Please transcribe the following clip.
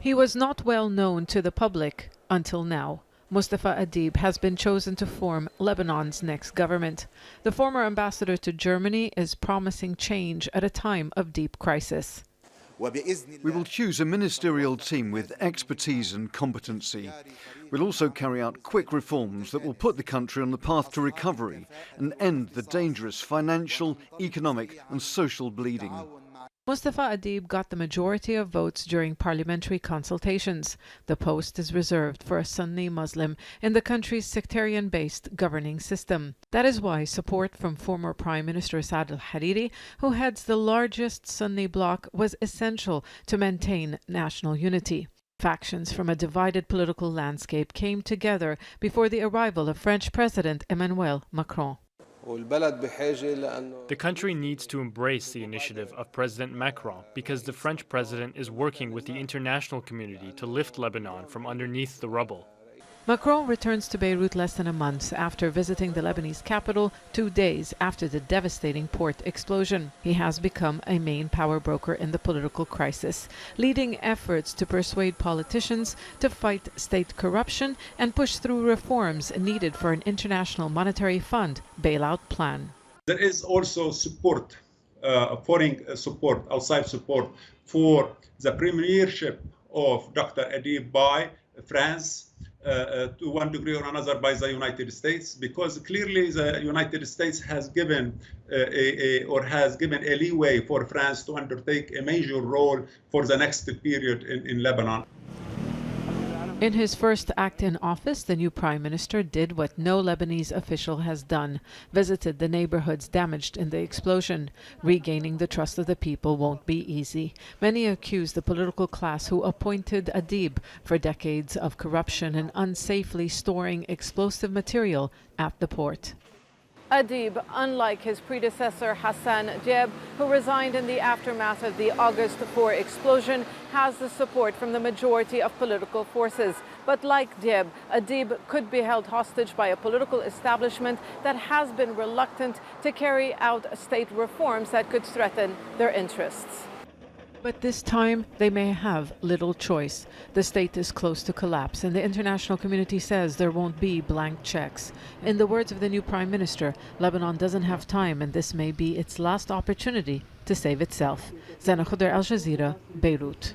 He was not well known to the public until now. Mustapha Adib has been chosen to form Lebanon's next government. The former ambassador to Germany is promising change at a time of deep crisis. We will choose a ministerial team with expertise and competency. We'll also carry out quick reforms that will put the country on the path to recovery and end the dangerous financial, economic and social bleeding. Mustapha Adib got the majority of votes during parliamentary consultations. The post is reserved for a Sunni Muslim in the country's sectarian-based governing system. That is why support from former Prime Minister Saad al-Hariri, who heads the largest Sunni bloc, was essential to maintain national unity. Factions from a divided political landscape came together before the arrival of French President Emmanuel Macron. The country needs to embrace the initiative of President Macron because the French president is working with the international community to lift Lebanon from underneath the rubble. Macron returns to Beirut less than a month after visiting the Lebanese capital 2 days after the devastating port explosion. He has become a main power broker in the political crisis, leading efforts to persuade politicians to fight state corruption and push through reforms needed for an international monetary fund bailout plan. There is also support, foreign support, outside support for the premiership of Dr. Adib by France, to one degree or another by the United States, because clearly the United States has given a leeway for France to undertake a major role for the next period in Lebanon. In his first act in office, the new prime minister did what no Lebanese official has done, visited the neighborhoods damaged in the explosion. Regaining the trust of the people won't be easy. Many accuse the political class who appointed Adib for decades of corruption and unsafely storing explosive material at the port. Adib, unlike his predecessor Hassan Diab, who resigned in the aftermath of the August 4 explosion, has the support from the majority of political forces. But like Diab, Adib could be held hostage by a political establishment that has been reluctant to carry out state reforms that could threaten their interests. But this time, they may have little choice. The state is close to collapse, and the international community says there won't be blank checks. In the words of the new prime minister, Lebanon doesn't have time, and this may be its last opportunity to save itself. Zeina, Khodr, Aljazeera, Beirut.